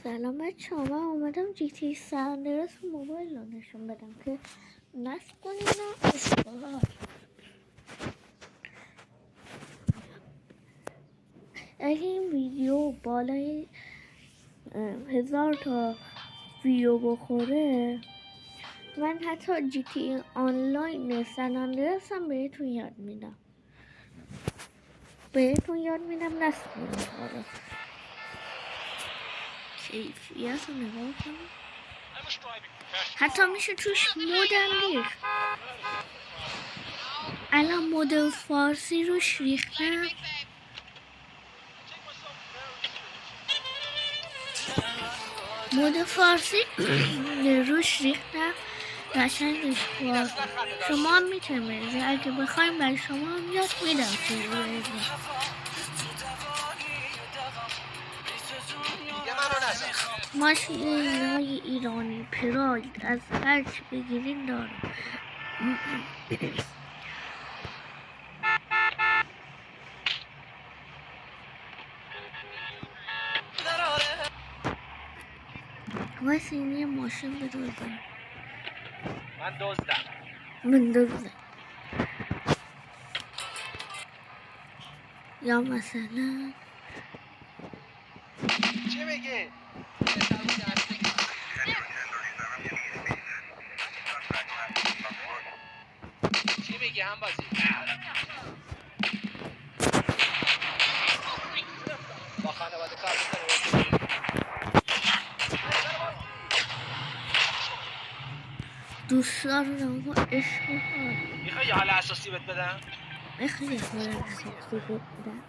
سلام بچه ها، من اومدم جی تی سندرس موبایل رو نشون بدم که نصب کنیم و استفاده. اگه این ویدیو بالای 1000 تا ویو بخوره من حتی جی تی آنلاین سندرس هم بهتون یاد میدم. نصب کنیم. کیفیت رو نگاه کنیم. حتی میشه توش مودم ریخت. الان مود فارسی روش ریختم. مود فارسی روش ریختم قشنگش باز. شما هم میتونید اگه بخوایم برای شما هم یاد میدم چجوری. ماشین های ایرانی پراید از هرچی بگیرین دارم. واسه این یه ماشین بدوزم. من دزدم. یا مثلا چی میگی؟ چی میگی هم بازی؟ با خانواده کار میکنی؟ دوستان رو عشق میخوای یه حال اساسی بهت بدم؟ میخوای حال اساسی بهت بدم؟